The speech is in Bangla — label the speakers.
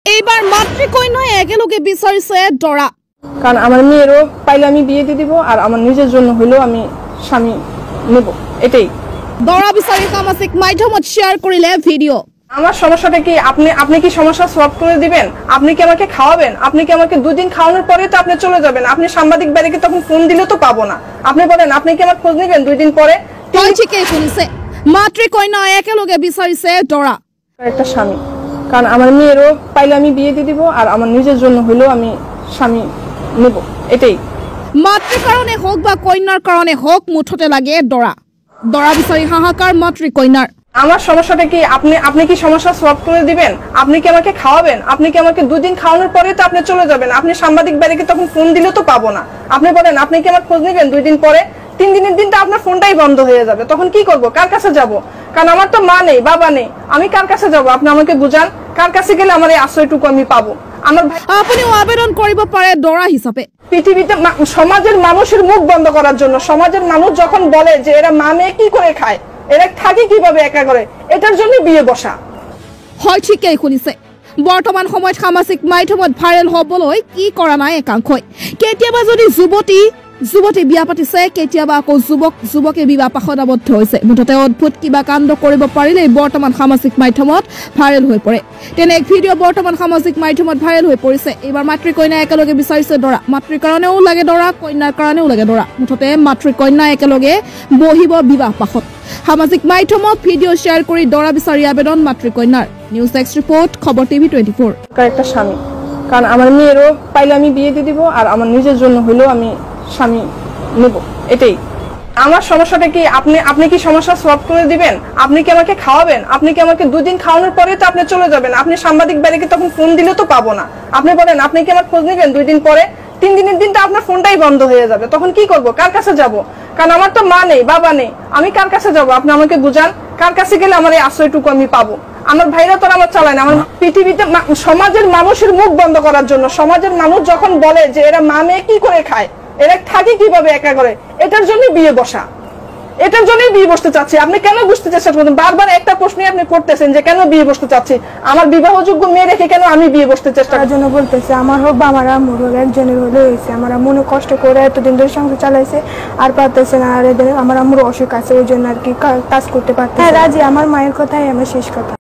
Speaker 1: এইবাৰ মাতৃকন্যাই একেলগে বিচাৰিছে দৰা।
Speaker 2: কারণ আমার মেয়েরও পাইলে আমি বিয়ে দিয়ে দিব আর আমার নিজের জন্য হইলেও আমি স্বামী নেব, এটাই।
Speaker 1: দৰা বিচাৰি সামাজিক মাধ্যমত শেয়ার কৰিলে ভিডিও।
Speaker 2: আমার সমস্যাটা কি আপনি কি সমস্যা সলভ করে দিবেন? আপনি কি আমাকে খাওয়াবেন? আপনি কি আমাকে দুদিন খাওয়ানোর পরে তো আপনি চলে যাবেন? আপনি সাংবাদিক বাড়িকে তখন ফোন দিলে তো পাবো না। আপনি বলেন আপনি কি আমার খোঁজ নেবেন 2 দিন পরে?
Speaker 1: ঠিকই শুনিছে, মাতৃকন্যা একেলগে বিচাৰিছে দৰা।
Speaker 2: একটা স্বামী, কারণ আমার মেয়েরও পাইলে আমি বিয়ে দিয়ে দিব আর আমার নিজের জন্য হইলেও আমি স্বামী নেব, এটাই।
Speaker 1: মাতৃৰ কাৰণে হোক বা কন্যাৰ কাৰণে হোক মুঠতে লাগে দৰা। দৰা বিচাৰি হাহাকাৰ মাতৃকন্যাৰ।
Speaker 2: আমার সমস্যাটা কি আপনি কি সমস্যা সলভ করে দিবেন? আপনি কি আমাকে খাওয়াবেন? আপনি কি আমাকে 2 দিন খাওয়ানোর পরে তো আপনি চলে যাবেন? আপনি সাংবাদিক বাড়িকে তখন ফোন দিলে তো পাবো না। আপনি বলেন আপনি কি আমার খোঁজ নেবেন 2 দিন পরে? 3 দিনের দিনটা আপনার ফোনটাই বন্ধ হয়ে যাবে, তখন কি করব? কার কাছে যাব? কারণ আমার তো মা নেই, বাবা নেই, আমি কার কাছে যাব? আপনি আমাকে বুঝান, কার কাছে গেলে আমার এই আশ্রয়টুকু আমি পাবো? আমার ভাই
Speaker 1: আপুনিও আবেদন কৰিব পাৰে দৰা হিচাপে।
Speaker 2: পৃথিবীতে সমাজের মানুষের মুখ বন্ধ করার জন্য, সমাজের মানুষ যখন বলে যে এরা মা মেয়ে কি করে খায়, এরা থাকে কিভাবে একা করে, এটার জন্য বিয়ে বসা।
Speaker 1: হয়, ঠিকই শুনিছে। বৰ্তমান সময়ত সামাজিক মাধ্যমত ভাইৰেল হ'বলৈ কি কৰা নাই একাংশই। কেতিয়াবা যদি যুৱতী বিয়া পাতিছে, কেতিয়াবা আকৌ যুৱকে বিবাহপাশত আবদ্ধ হৈছে। মুঠতে অদ্ভুত কিবা কাণ্ড কৰিব পাৰিলেই বৰ্তমান সামাজিক মাধ্যমত ভাইৰেল হৈ পৰে। তেনে এক ভিডিঅ' বৰ্তমান সামাজিক মাধ্যমত ভাইৰেল হৈ পৰিছে। এইবাৰ মাতৃকন্যা একেলগে বিচাৰিছে দৰা। মাতৃৰ কাৰণেও লাগে দৰা, কন্যাৰ কাৰণেও লাগে দৰা। মুঠতে মাতৃকন্যা একেলগে বহিব বিবাহপাশত। সামাজিক মাধ্যমত ভিডিঅ' শ্বেয়াৰ কৰি দৰা বিচাৰি আবেদন মাতৃকন্যাৰ। নিউজ ডেস্ক রিপোর্ট, খবর টিভি 24।
Speaker 2: একটা স্বামী, কারণ আমার মেয়েরও পাইলে আমি বিয়ে দিয়ে দিব আর আমার নিজের জন্য হইলেও আমি স্বামী নেব, এটাই। আমার সমস্যাটা কি আপনি কি সমস্যা সলভ করে দিবেন? আপনি কি আমাকে খাওয়াবেন? আপনি কি আমাকে 2 দিন খাওয়ানোর পরে তো আপনি চলে যাবেন? আপনি সাংবাদিক বাড়িকে তখন ফোন দিলে তো পাবো না। আপনি বলেন আপনি কি আমার খোঁজ নেবেন 2 দিন পরে? 3 দিনের দিনটা আপনার ফোনটাই বন্ধ হয়ে যাবে, তখন কি করব? কার কাছে যাব? কারণ আমার তো মা নেই, বাবা নেই, আমি কার কাছে যাব? আপনি আমাকে বুঝান, কার কাছে গেলে আমার এই আশ্রয়টুকু আমি পাবো? আমার ভাইরা তো আমার চালায় না। আমার পৃথিবীতে সমাজের মানুষের মুখ বন্ধ করার জন্য, সমাজের মানুষ যখন বলে যে এরা মা মেয়ে কি করে খায়, এরা থাকে কিভাবে একা করে, এটার জন্য বিয়ে বসা। এটার জন্যই বিয়ে বসতে চাচ্ছি। আপনি কেন বুঝতে চেষ্টা করছেন? বারবার একটা প্রশ্নই আপনি করতেছেন যে কেন বিয়ে বসতে চাচ্ছি। আমার বিবাহযোগ্য মেয়ে রেখে কেন আমি বিয়ে বসতে চেষ্টা করার জন্য বলতেছে। আমার হোক বা আমার আম্মুর হোক, একজনের হলে হয়েছে। আমার আম্মু কষ্ট করে এতদিন ধরে সংসার চালাইছে, আর পারতেছে না। আর আমার আম্মুর অসুখ আছে, ওই জন্য আর কি কাজ করতে পারতেছে। হ্যাঁ রাজি, আমার মায়ের কথাই আমার শেষ কথা।